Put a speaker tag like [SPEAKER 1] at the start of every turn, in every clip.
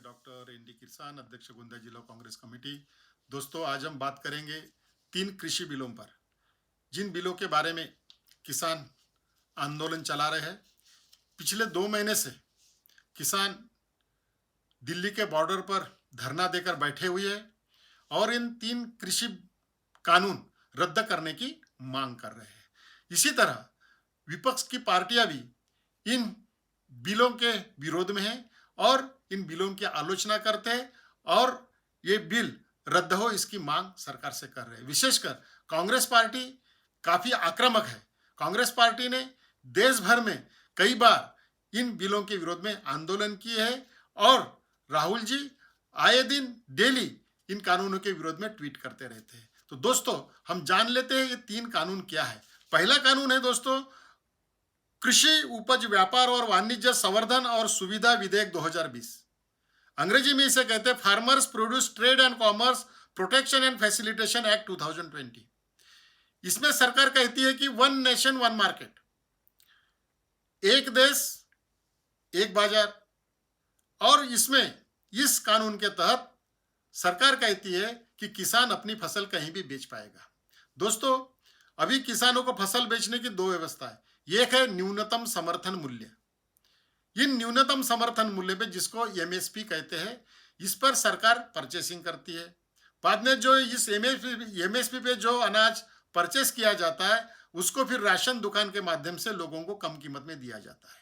[SPEAKER 1] Doctor N D Kirsan, अध्यक्ष गोंदिया जिला Congress committee. दोस्तों, आज हम बात करेंगे 3 कृषि बिलों पर, जिन बिलों के बारे में किसान आंदोलन चला रहे हैं। पिछले 2 महीने से किसान दिल्ली के बॉर्डर पर धरना देकर बैठे हुए हैं और इन 3 कृषि कानून रद्द करने की मांग कर रहे हैं। इसी तरह विपक्ष की पार्टियां भी इन बिलों के विरोध में हैं और इन बिलों की आलोचना करते हैं और ये बिल रद्द हो इसकी मांग सरकार से कर रहे हैं। विशेषकर कांग्रेस पार्टी काफी आक्रामक है। कांग्रेस पार्टी ने देश भर में कई बार इन बिलों के विरोध में आंदोलन किए हैं और राहुल जी आए दिन डेली इन कानूनों के विरोध में ट्वीट करते रहते हैं। तो दोस्तों, हम जान लेते हैं ये 3 कानून क्या है। पहला कानून है दोस्तों, कृषि उपज व्यापार और वाणिज्य संवर्धन और सुविधा विधेयक 2020। अंग्रेजी में इसे कहते हैं farmers produce trade and commerce protection and facilitation act 2020। इसमें सरकार कहती है कि वन नेशन वन मार्केट, एक देश एक बाजार, और इसमें इस कानून के तहत सरकार कहती है कि किसान अपनी फसल कहीं भी बेच पाएगा। दोस्तों, अभी किसानों को फसल बेचने की 2 व्यवस्था है। एक है न्यूनतम समर्थन मूल्य। इन न्यूनतम समर्थन मूल्य पे, जिसको एमएसपी कहते हैं, इस पर सरकार परचेसिंग करती है। बाद में जो इस एमएसपी पे जो अनाज परचेस किया जाता है उसको फिर राशन दुकान के माध्यम से लोगों को कम कीमत में दिया जाता है।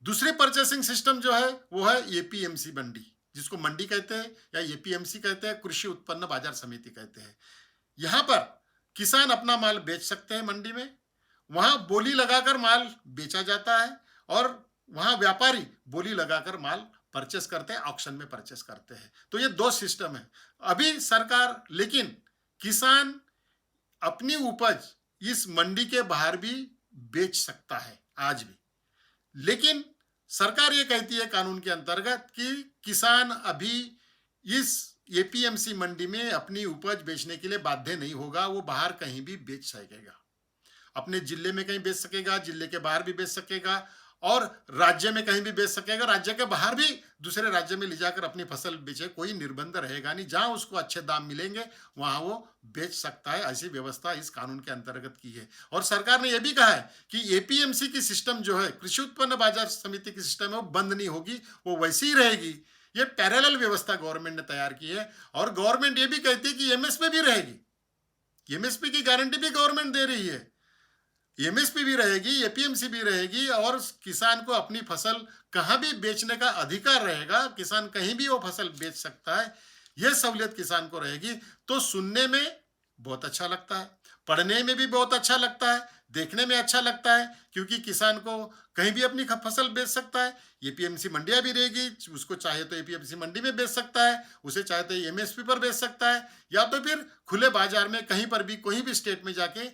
[SPEAKER 1] दूसरी परचेसिंग सिस्टम जो है वो है एपीएमसी मंडी, जिसको मंडी कहते हैं या एपीएमसी कहते हैं, कृषि उत्पन्न बाजार समिति कहते हैं। यहाँ पर किसान अपना माल बेच सकते हैं मंडी में, वहां बोली लगाकर माल बेचा जाता है और वहां व्यापारी बोली लगाकर माल परचेस करते हैं, ऑक्शन में परचेस करते हैं। तो ये 2 सिस्टम है। अभी सरकार, लेकिन किसान अपनी उपज इस मंडी के बाहर भी बेच सकता है आज भी, लेकिन सरकार ये कहती है कानून के अंतर्गत कि किसान अभी इस एपीएमसी मंडी में अपनी उपज बेचने के लिए बाध्य नहीं होगा। वो बाहर कहीं भी बेच सकेगा, अपने जिले में कहीं बेच सकेगा, जिले के बाहर भी बेच सकेगा और राज्य में कहीं भी बेच सकेगा, राज्य के बाहर भी दूसरे राज्य में ले जाकर अपनी फसल बेचे, कोई निर्बंध रहेगा नहीं। जहां उसको अच्छे दाम मिलेंगे वहां वो बेच सकता है। ऐसी व्यवस्था इस कानून के अंतर्गत की है। और सरकार ने यह भी कहा है कि एपीएमसी की सिस्टम जो है, कृषि उत्पन्न बाजार समिति की सिस्टम है, वो बंद नहीं होगी, वो वैसी ही रहेगी। ये पैरेलल व्यवस्था गवर्नमेंट ने तैयार की है और गवर्नमेंट ये भी कहती है कि एमएसपी भी रहेगी। एमएसपी की गारंटी भी गवर्नमेंट दे रही है। एमएसपी भी रहेगी, एपीएमसी भी रहेगी और किसान को अपनी फसल कहां भी बेचने का अधिकार रहेगा। किसान कहीं भी वो फसल बेच सकता है, यह सहूलियत किसान को रहेगी। तो सुनने में बहुत अच्छा लगता है, पढ़ने में भी बहुत अच्छा लगता है, देखने में अच्छा लगता है, क्योंकि किसान को कहीं भी अपनी फसल बेच सकता है। एपीएमसी मंडियां भी रहेगी, उसको चाहे तो एपीएमसी मंडी में बेच सकता है, उसे चाहे तो एमएसपी पर बेच सकता है, या तो फिर खुले बाजार में कहीं पर भी, कोई भी स्टेट में जाके,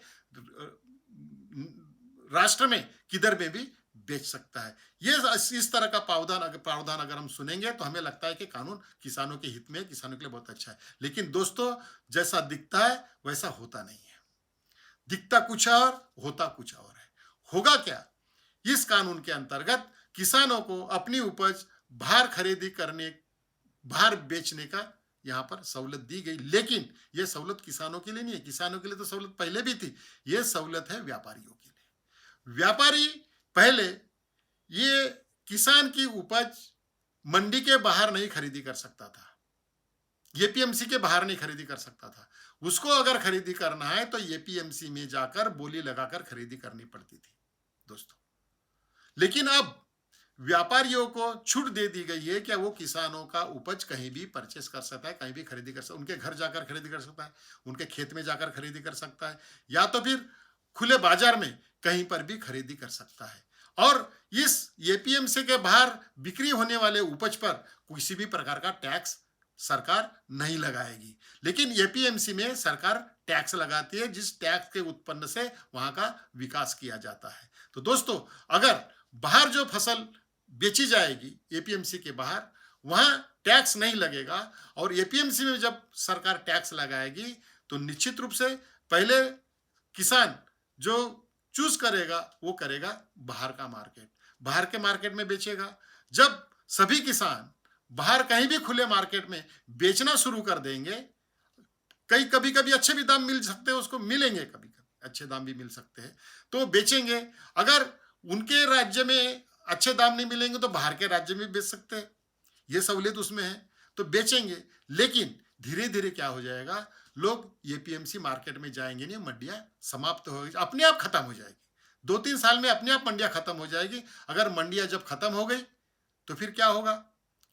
[SPEAKER 1] राष्ट्र में किधर में भी बेच सकता है। ये इस तरह का प्रावधान अगर हम सुनेंगे तो हमें लगता है कि कानून किसानों के हित में, किसानों के लिए बहुत अच्छा है। लेकिन दोस्तों, जैसा दिखता है वैसा होता नहीं है। दिखता कुछ और, होता कुछ और है। होगा क्या? इस कानून के अंतर्गत किसानों को अपनी उपज बाहर खरीदी करने, बाहर बेचने का यहां पर सहूलत दी गई। लेकिन यह सहूलत किसानों के लिए नहीं है। किसानों के लिए तो सहूलत पहले भी थी। यह सहूलत है व्यापारियों के लिए। व्यापारी पहले ये किसान की उपज मंडी के बाहर नहीं खरीदी कर सकता था, एपीएमसी के बाहर नहीं खरीदी कर सकता था। उसको अगर खरीदी करना है तो एपीएमसी में जाकर बोली लगाकर खरीदी करनी पड़ती थी दोस्तों। लेकिन अब व्यापारियों को छूट दे दी गई है कि वो किसानों का उपज कहीं भी परचेस कर सकता है, कहीं भी खरीदी कर सकता है। उनके घर जाकर खरीदी कर सकता है, उनके खेत में जाकर खरीदी कर सकता है, या तो फिर खुले बाजार में कहीं पर भी खरीदी कर सकता है। और इस एपीएमसी के बाहर बिक्री होने वाले उपज पर किसी भी प्रकार का टैक्स सरकार नहीं लगाएगी। लेकिन एपीएमसी में सरकार टैक्स लगाती है, जिस टैक्स के उत्पन्न से वहां का विकास किया जाता है। तो दोस्तों, अगर बाहर जो फसल बेची जाएगी एपीएमसी के बाहर, वहां टैक्स नहीं लगेगा, और एपीएमसी में जब सरकार टैक्स लगाएगी तो निश्चित रूप से पहले किसान जो चूज करेगा वो करेगा बाहर का मार्केट, बाहर के मार्केट में बेचेगा। जब सभी किसान बाहर कहीं भी खुले मार्केट में बेचना शुरू कर देंगे, कभी कभी अच्छे भी दाम मिल सकते हैं, उसको मिलेंगे, कभी कभी अच्छे दाम भी मिल सकते हैं, तो बेचेंगे। अगर उनके राज्य में अच्छे दाम नहीं मिलेंगे तो बाहर के राज्य में बेच सकते हैं, ये सहूलियत उसमें है, तो बेचेंगे। लेकिन धीरे धीरे क्या हो जाएगा, लोग एपीएमसी मार्केट में जाएंगे नहीं, मंडियां समाप्त हो अपने आप खत्म हो जाएगी। 2-3 साल में अपने आप मंडियां खत्म हो जाएगी। अगर मंडियां जब खत्म हो गई तो फिर क्या होगा,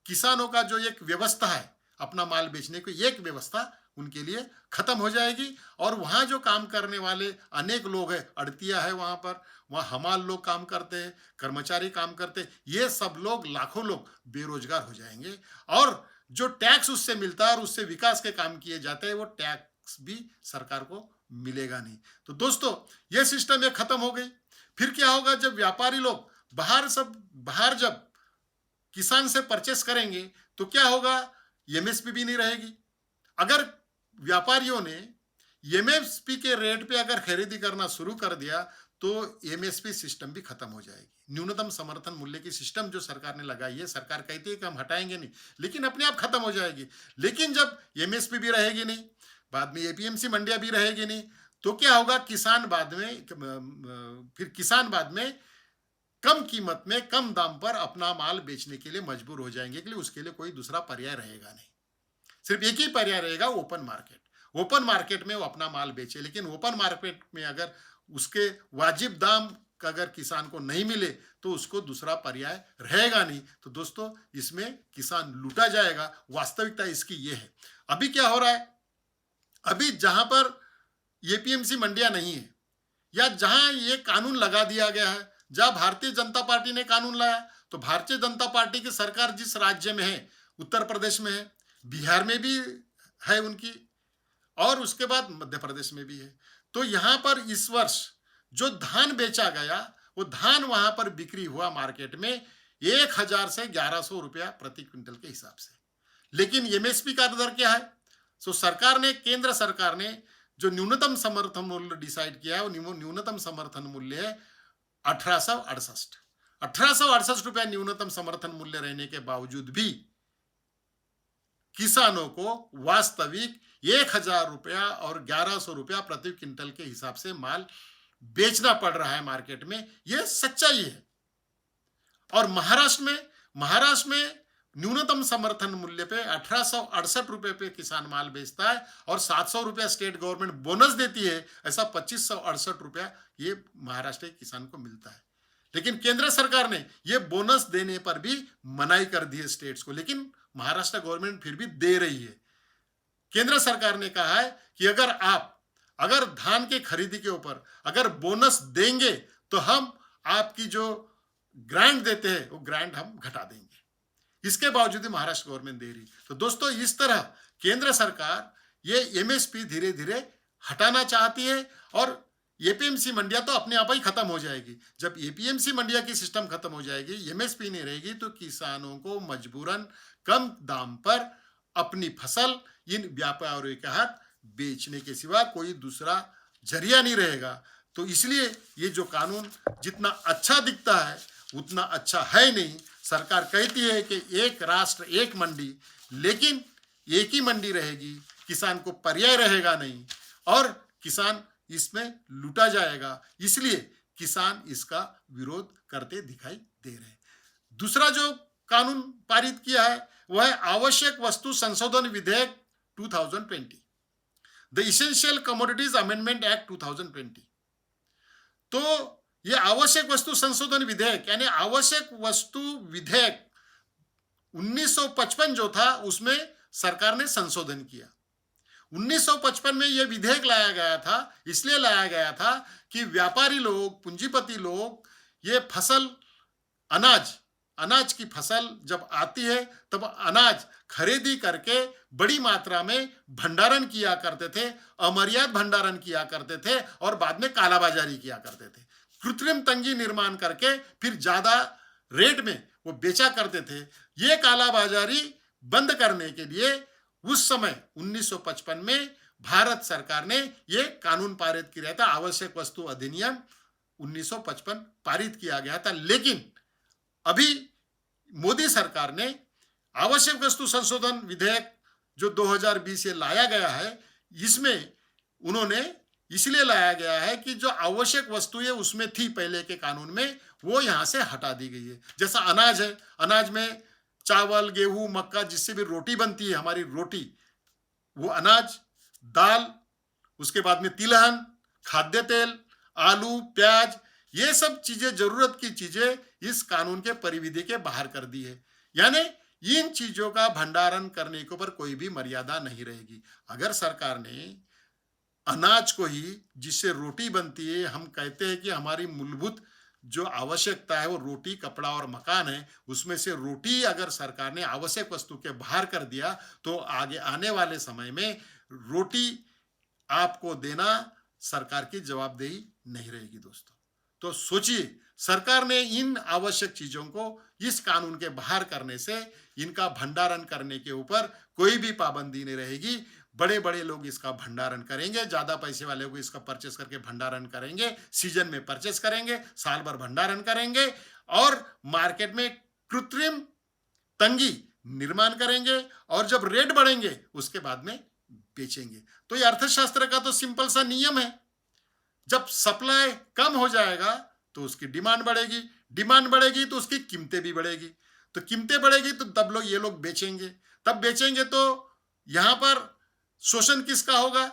[SPEAKER 1] किसानों का जो एक व्यवस्था है अपना माल बेचने की, एक व्यवस्था उनके लिए खत्म हो जाएगी। और वहां जो काम करने वाले अनेक लोग हैं, अड़तिया है वहां पर, वहां हमाल लोग काम करते हैं, कर्मचारी काम करते हैं, ये सब लोग, लाखों लोग बेरोजगार हो जाएंगे। और जो टैक्स उससे मिलता है और उससे विकास के काम किए जाते हैं, वो टैक्स भी सरकार को मिलेगा नहीं। तो दोस्तों, ये सिस्टम ये खत्म हो गई। फिर क्या होगा, जब व्यापारी लोग बाहर जब किसान से परचेस करेंगे तो क्या होगा, एमएसपी भी नहीं रहेगी। अगर व्यापारियों ने एमएसपी के रेट पे अगर खरीदी करना शुरू कर दिया तो एमएसपी सिस्टम भी खत्म हो जाएगी। न्यूनतम समर्थन मूल्य की सिस्टम जो सरकार ने लगाई है, सरकार कहती है कि हम हटाएंगे नहीं, लेकिन अपने आप खत्म हो जाएगी। लेकिन जब एमएसपी भी रहेगी नहीं, बाद में एपीएमसी मंडियां भी रहेगी नहीं, तो क्या होगा, किसान बाद में कम कीमत में कम दाम पर अपना माल बेचने के लिए मजबूर हो जाएंगे, कि उसके लिए कोई दूसरा पर्याय रहेगा नहीं। सिर्फ एक ही पर्याय रहेगा, ओपन मार्केट। ओपन मार्केट में वो अपना माल बेचे, लेकिन ओपन मार्केट में अगर उसके वाजिब दाम अगर किसान को नहीं मिले तो उसको दूसरा पर्याय रहेगा नहीं। तो दोस्तों, इसमें किसान लूटा जाएगा। वास्तविकता इसकी ये है। अभी क्या हो रहा है, अभी जहां पर एपीएमसी मंडियां नहीं है, या जहां ये कानून लगा दिया गया है, जहां भारतीय जनता पार्टी ने कानून लाया, तो भारतीय जनता पार्टी की सरकार जिस राज्य में है, उत्तर प्रदेश में है, बिहार में भी है उनकी, और उसके बाद मध्य प्रदेश में भी है। तो यहां पर इस वर्ष जो धान बेचा गया, वो धान वहां पर बिक्री हुआ मार्केट में 1000 से 1100 रुपया प्रति क्विंटल के हिसाब से। लेकिन एमएसपी का दर क्या है, सो केंद्र सरकार ने जो न्यूनतम समर्थन मूल्य डिसाइड किया है, वो न्यूनतम समर्थन मूल्य है 1868 रुपया न्यूनतम समर्थन मूल्य रहने के बावजूद भी किसानों को वास्तविक 1000 रुपया और 1100 रुपया प्रति क्विंटल के हिसाब से माल बेचना पड़ रहा है मार्केट में। यह सच्चाई है। और महाराष्ट्र में न्यूनतम समर्थन मूल्य पे 1868 रुपए पे किसान माल बेचता है, और 700 रुपया स्टेट गवर्नमेंट बोनस देती है। ऐसा 2568 रुपया ये महाराष्ट्र के किसान को मिलता है। लेकिन केंद्र सरकार ने ये बोनस देने पर भी मनाही कर दी है स्टेट्स को, लेकिन महाराष्ट्र गवर्नमेंट फिर भी दे रही है। केंद्र सरकार ने कहा है कि अगर धान के खरीदी के ऊपर अगर बोनस देंगे तो हम आपकी जो ग्रांट देते हैं वो ग्रांट हम घटा देंगे। इसके बावजूद महाराष्ट्र गवर्नमेंट दे रही। तो दोस्तों, इस तरह केंद्र सरकार ये एमएसपी धीरे धीरे हटाना चाहती है, और एपीएमसी मंडियां तो अपने आप ही खत्म हो जाएगी। जब एपीएमसी मंडिया की सिस्टम खत्म हो जाएगी, एमएसपी नहीं रहेगी, तो किसानों को मजबूरन कम दाम पर अपनी फसल इन व्यापारियों के हाथ बेचने के सिवा कोई दूसरा जरिया नहीं रहेगा। तो इसलिए ये जो कानून जितना अच्छा दिखता है उतना अच्छा है नहीं। सरकार कहती है कि एक राष्ट्र एक मंडी, लेकिन एक ही मंडी रहेगी, किसान को पर्याय रहेगा नहीं, और किसान इसमें लूटा जाएगा। इसलिए किसान इसका विरोध करते दिखाई दे रहे हैं। दूसरा जो कानून पारित किया है वह है आवश्यक वस्तु संशोधन विधेयक 2020, the essential commodities amendment act 2020। तो ये आवश्यक वस्तु संशोधन विधेयक यानी आवश्यक वस्तु विधेयक 1955 जो था, उसमें सरकार ने संशोधन किया। 1955 में यह विधेयक लाया गया था, इसलिए लाया गया था कि व्यापारी लोग, पूंजीपति लोग, ये फसल अनाज की फसल जब आती है तब अनाज खरीदी करके बड़ी मात्रा में भंडारण किया करते थे, अमर्याद भंडारण किया करते थे, और बाद में कालाबाजारी किया करते थे। कृत्रिम तंगी निर्माण करके फिर ज्यादा रेट में वो बेचा करते थे। ये कालाबाजारी बंद करने के लिए उस समय 1955 में भारत सरकार ने ये कानून पारित किया था। आवश्यक वस्तु अधिनियम 1955 पारित किया गया था। लेकिन अभी मोदी सरकार ने आवश्यक वस्तु संशोधन विधेयक जो 2020 से लाया गया है, इसमें उन्होंने इसलिए लाया गया है कि जो आवश्यक वस्तुएं उसमें थी पहले के कानून में, वो यहां से हटा दी गई है। जैसा अनाज है, अनाज में चावल, गेहूं, मक्का, जिससे भी रोटी बनती है, हमारी रोटी, वो अनाज, दाल, उसके बाद में तिलहन, खाद्य तेल, आलू, प्याज, ये सब चीजें, जरूरत की चीजें इस कानून के परिविधि के बाहर कर दी है। यानी इन चीजों का भंडारण करने के ऊपर कोई भी मर्यादा नहीं रहेगी। अगर सरकार ने अनाज को ही, जिससे रोटी बनती है, हम कहते हैं कि हमारी मूलभूत जो आवश्यकता है वो रोटी, कपड़ा और मकान है, उसमें से रोटी अगर सरकार ने आवश्यक वस्तु के बाहर कर दिया, तो आगे आने वाले समय में रोटी आपको देना सरकार की जवाबदेही नहीं रहेगी दोस्तों। तो सोचिए, सरकार ने इन आवश्यक चीजों को इस कानून के बाहर करने से इनका भंडारण करने के ऊपर कोई भी पाबंदी नहीं रहेगी। बड़े बड़े लोग इसका भंडारण करेंगे, ज्यादा पैसे वाले लोग इसका परचेस करके भंडारण करेंगे, सीजन में परचेस करेंगे, साल भर भंडारण करेंगे और मार्केट में कृत्रिम तंगी निर्माण करेंगे, और जब रेट बढ़ेंगे उसके बाद में बेचेंगे। तो ये अर्थशास्त्र का तो सिंपल सा नियम है, जब सप्लाई कम हो जाएगा तो उसकी डिमांड बढ़ेगी, डिमांड बढ़ेगी तो उसकी कीमतें भी बढ़ेगी, तो कीमतें बढ़ेगी तो तब लोग, ये लोग बेचेंगे, तब बेचेंगे तो यहां पर शोषण किसका होगा?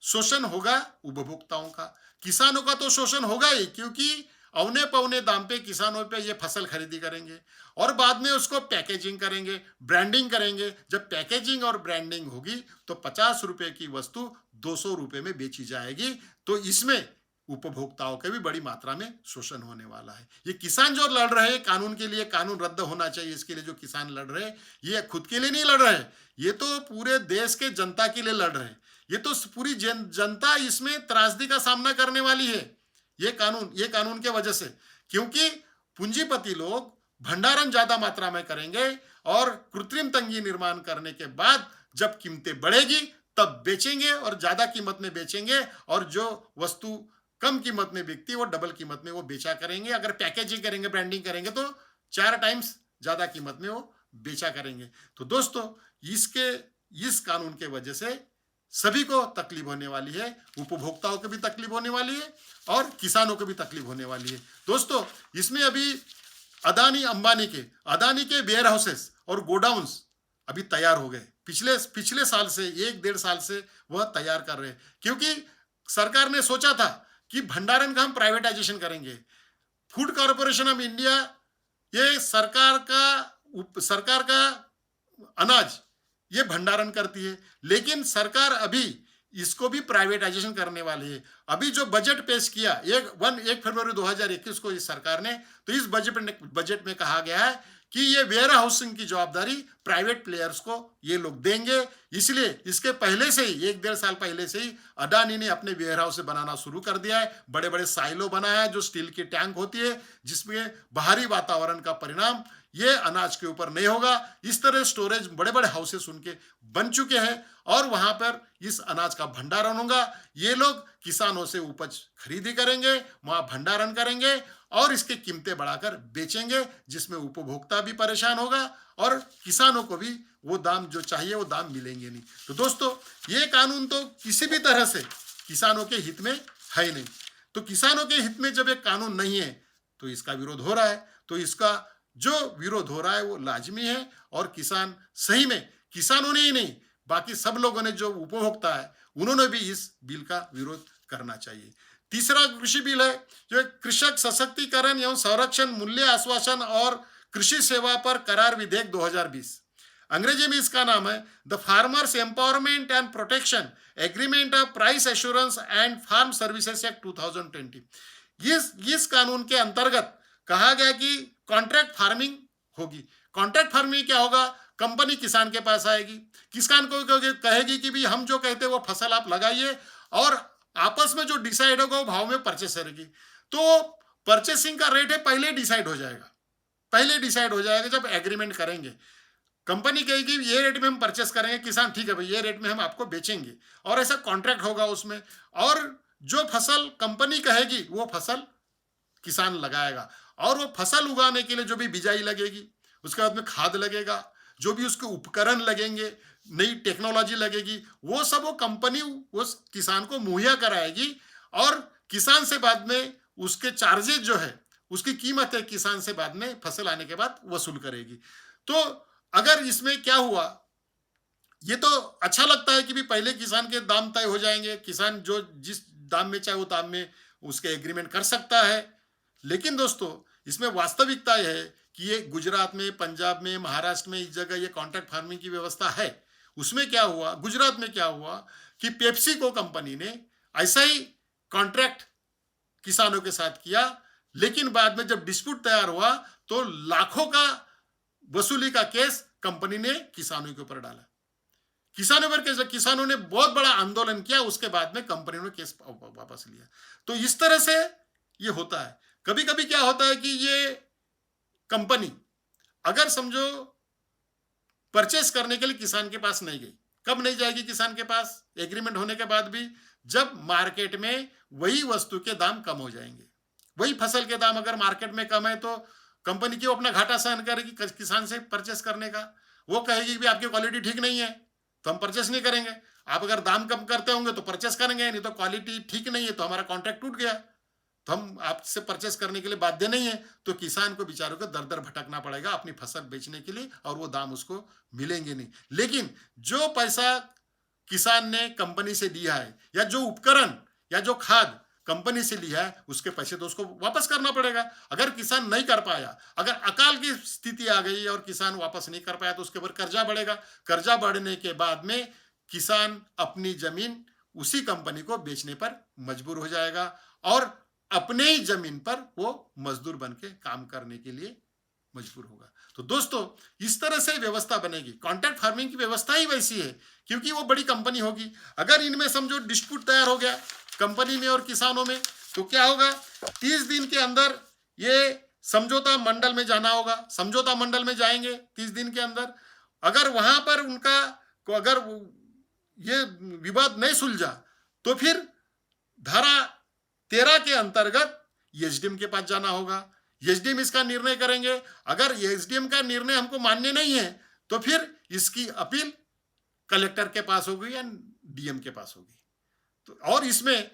[SPEAKER 1] शोषण होगा उपभोक्ताओं का। किसानों का तो शोषण होगा ही, क्योंकि औने पौने दाम पे किसानों पे ये फसल खरीदी करेंगे और बाद में उसको पैकेजिंग करेंगे, ब्रांडिंग करेंगे। जब पैकेजिंग और ब्रांडिंग होगी तो 50 रुपए की वस्तु 200 रुपए में बेची जाएगी। तो इसमें उपभोक्ताओं के भी बड़ी मात्रा में शोषण होने वाला है। ये किसान जो लड़ रहे हैं कानून के लिए, कानून रद्द होना चाहिए इसके लिए, जो किसान लड़ रहे हैं, ये खुद के लिए नहीं लड़ रहे, ये तो पूरे देश के जनता के लिए लड़ रहे हैं। ये तो पूरी जनता इसमें त्रासदी का सामना करने वाली है, ये कानून के वजह से, क्योंकि पूंजीपति लोग भंडारण ज्यादा मात्रा में करेंगे और कृत्रिम तंगी निर्माण करने के बाद जब कीमतें बढ़ेगी तब बेचेंगे और ज्यादा कीमत में बेचेंगे, और जो वस्तु कम कीमत में बिकती है वो डबल कीमत में वो बेचा करेंगे। अगर पैकेजिंग करेंगे, ब्रांडिंग करेंगे तो 4 टाइम्स ज्यादा कीमत में वो बेचा करेंगे। तो दोस्तों, इस कानून के वजह से सभी को तकलीफ होने वाली है, उपभोक्ताओं को भी तकलीफ होने वाली है और किसानों को भी तकलीफ होने वाली है। दोस्तों, इसमें अभी अदानी के वेयर हाउसेस और गोडाउन्स अभी तैयार हो गए, पिछले साल से, 1-1.5 साल से वह तैयार कर रहे हैं, क्योंकि सरकार ने सोचा था कि भंडारण का हम प्राइवेटाइजेशन करेंगे। फूड कॉर्पोरेशन ऑफ इंडिया, ये सरकार का अनाज ये भंडारण करती है, लेकिन सरकार अभी इसको भी प्राइवेटाइजेशन करने वाली है। अभी जो बजट पेश किया 1 फरवरी 2021 को इस सरकार ने, तो इस बजट में कहा गया है कि ये वेयर हाउसिंग की जवाबदारी प्राइवेट प्लेयर्स को ये लोग देंगे। इसलिए इसके पहले से ही, 1-1.5 साल पहले से ही अडानी ने अपने वेयर हाउस बनाना शुरू कर दिया है। बड़े बड़े साइलो बनाया है, जो स्टील की टैंक होती है, जिसमें बाहरी वातावरण का परिणाम ये अनाज के ऊपर नहीं होगा। इस तरह स्टोरेज बड़े बड़े हाउसेस उनके बन चुके हैं और वहां पर इस अनाज का भंडारण होगा। ये लोग किसानों से उपज खरीदी करेंगे, वहां भंडारण करेंगे और इसकी कीमतें बढ़ाकर बेचेंगे, जिसमें उपभोक्ता भी परेशान होगा और किसानों को भी वो दाम जो चाहिए वो दाम मिलेंगे नहीं। तो दोस्तों, ये कानून तो किसी भी तरह से किसानों के हित में है ही नहीं। तो किसानों के हित में जब एक कानून नहीं है तो इसका विरोध हो रहा है, तो इसका जो विरोध हो रहा है वो लाजमी है। और किसान, सही में किसानों ने ही नहीं, बाकी सब लोगों ने, जो उपभोक्ता है, उन्होंने भी इस बिल का विरोध करना चाहिए। तीसरा कृषि बिल है जो कृषक सशक्तिकरण एवं संरक्षण, मूल्य आश्वासन और कृषि सेवा पर करार विधेयक 2020। अंग्रेजी में इसका नाम है the farmers empowerment and protection agreement of price assurance and farm services act 2020। इस कानून के अंतर्गत कहा गया कि कॉन्ट्रैक्ट फार्मिंग होगी। कॉन्ट्रैक्ट फार्मिंग क्या होगा? कंपनी किसान के पास आएगी, किसान को कहेगी कि भी हम जो कहते हैं वो फसल आप लगाइए, और आपस में जो डिसाइड होगा वो भाव में परचेस करेगी। तो परचेसिंग का रेट है पहले डिसाइड हो जाएगा जब एग्रीमेंट करेंगे। कंपनी कहेगी ये रेट में हम परचेस करेंगे, किसान ठीक है भाई ये रेट में हम आपको बेचेंगे, और ऐसा कॉन्ट्रैक्ट होगा उसमें। और जो फसल कंपनी कहेगी वो फसल किसान लगाएगा, और वो फसल उगाने के लिए जो भी बिजाई लगेगी, उसके बाद में खाद लगेगा, जो भी उसके उपकरण लगेंगे, नई टेक्नोलॉजी लगेगी, वो सब वो कंपनी उस किसान को मुहैया कराएगी और किसान से बाद में उसके चार्जेस जो है, उसकी कीमत है किसान से बाद में फसल आने के बाद वसूल करेगी। तो अगर इसमें क्या हुआ, ये तो अच्छा लगता है कि भी पहले किसान के दाम तय हो जाएंगे, किसान जो जिस दाम में चाहे वो दाम में उसके एग्रीमेंट कर सकता है। लेकिन दोस्तों, इसमें वास्तविकता यह है कि ये गुजरात में, पंजाब में, महाराष्ट्र में इस जगह ये कॉन्ट्रैक्ट फार्मिंग की व्यवस्था है। उसमें क्या हुआ, गुजरात में क्या हुआ कि पेप्सिको कंपनी ने ऐसा ही कॉन्ट्रैक्ट किसानों के साथ किया, लेकिन बाद में जब डिस्प्यूट तैयार हुआ तो लाखों का वसूली का केस कंपनी ने किसानों के ऊपर डाला। किसानों पर केस, किसानों ने बहुत बड़ा आंदोलन किया, उसके बाद में कंपनी ने केस वापस लिया। तो इस तरह से ये होता है। कभी कभी क्या होता है कि ये कंपनी अगर समझो परचेस करने के लिए किसान के पास नहीं गई, कब नहीं जाएगी किसान के पास? एग्रीमेंट होने के बाद भी, जब मार्केट में वही वस्तु के दाम कम हो जाएंगे, वही फसल के दाम अगर मार्केट में कम है तो कंपनी क्यों अपना घाटा सहन करेगी किसान से परचेस करने का? वो कहेगी कि आपकी क्वालिटी ठीक नहीं है तो हम परचेस नहीं करेंगे। आप अगर दाम कम करते होंगे तो परचेस करेंगे, नहीं तो क्वालिटी ठीक नहीं है तो हमारा कॉन्ट्रैक्ट टूट गया तो हम आपसे परचेस करने के लिए बाध्य नहीं है। तो किसान को बेचारों को दर दर भटकना पड़ेगा अपनी फसल बेचने के लिए और वो दाम उसको मिलेंगे नहीं। लेकिन जो पैसा किसान ने कंपनी से लिया है, या जो उपकरण या जो खाद कंपनी से लिया है, उसके पैसे तो उसको वापस करना पड़ेगा। अगर किसान नहीं कर पाया, अगर अकाल की स्थिति आ गई और किसान वापस नहीं कर पाया तो उसके ऊपर कर्जा बढ़ेगा। कर्जा बढ़ने के बाद में किसान अपनी जमीन उसी कंपनी को बेचने पर मजबूर हो जाएगा और अपने ही जमीन पर वो मजदूर बन के काम करने के लिए मजबूर होगा। तो दोस्तों, इस तरह से व्यवस्था बनेगी। कॉन्ट्रैक्ट फार्मिंग की व्यवस्था ही वैसी है, क्योंकि वो बड़ी कंपनी होगी। अगर इनमें समझो डिस्प्यूट तैयार हो गया कंपनी में और किसानों में, तो क्या होगा? 30 दिन के अंदर ये समझौता मंडल में जाना होगा। समझौता मंडल में जाएंगे 30 दिन के अंदर। अगर वहां पर उनका अगर ये विवाद नहीं सुलझा तो फिर धारा 13 के अंतर्गत एसडीएम के पास जाना होगा। एसडीएम इसका निर्णय करेंगे। अगर एसडीएम का निर्णय हमको मान्य नहीं है तो फिर इसकी अपील कलेक्टर के पास होगी या डीएम के पास होगी। तो और इसमें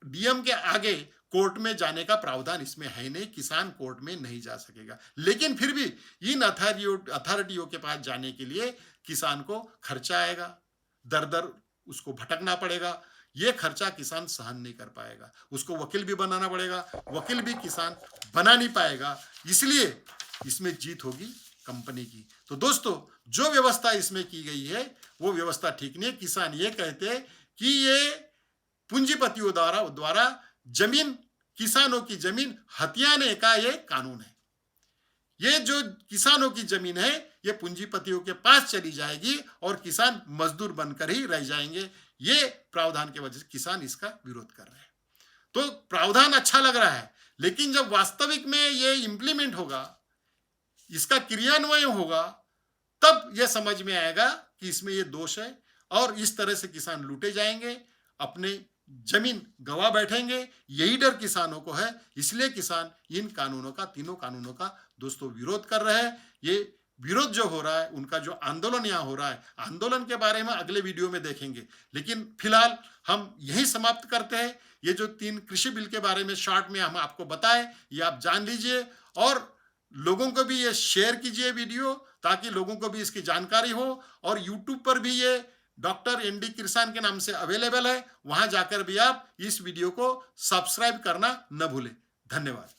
[SPEAKER 1] डीएम के आगे कोर्ट में जाने का प्रावधान इसमें है नहीं, किसान कोर्ट में नहीं जा सकेगा। लेकिन फिर भी इन अथॉरिटियों के पास जाने के लिए किसान को खर्चा आएगा, दर दर उसको भटकना पड़ेगा। ये खर्चा किसान सहन नहीं कर पाएगा, उसको वकील भी बनाना पड़ेगा, वकील भी किसान बना नहीं पाएगा। इसलिए इसमें जीत होगी कंपनी की। तो दोस्तों, जो व्यवस्था इसमें की गई है वो व्यवस्था ठीक नहीं है। किसान ये कहते हैं कि ये पूंजीपतियों द्वारा जमीन, किसानों की जमीन हथियाने का ये कानून है। ये जो किसानों की जमीन है ये पूंजीपतियों के पास चली जाएगी और किसान मजदूर बनकर ही रह जाएंगे। ये प्रावधान की वजह से किसान इसका विरोध कर रहे हैं। तो प्रावधान अच्छा लग रहा है, लेकिन जब वास्तविक में ये इंप्लीमेंट होगा, इसका क्रियान्वयन होगा, तब यह समझ में आएगा कि इसमें ये दोष है और इस तरह से किसान लूटे जाएंगे, अपने जमीन गवा बैठेंगे। यही डर किसानों को है, इसलिए किसान इन कानूनों का, तीनों कानूनों का दोस्तों विरोध कर रहे हैं। ये विरोध जो हो रहा है, उनका जो आंदोलन यहाँ हो रहा है, आंदोलन के बारे में अगले वीडियो में देखेंगे। लेकिन फिलहाल हम यही समाप्त करते हैं। ये जो 3 कृषि बिल के बारे में शॉर्ट में हम आपको बताए, ये आप जान लीजिए और लोगों को भी ये शेयर कीजिए वीडियो, ताकि लोगों को भी इसकी जानकारी हो। और यूट्यूब पर भी ये डॉक्टर एनडी किरसान के नाम से अवेलेबल है, वहां जाकर भी आप इस वीडियो को सब्सक्राइब करना न भूलें। धन्यवाद।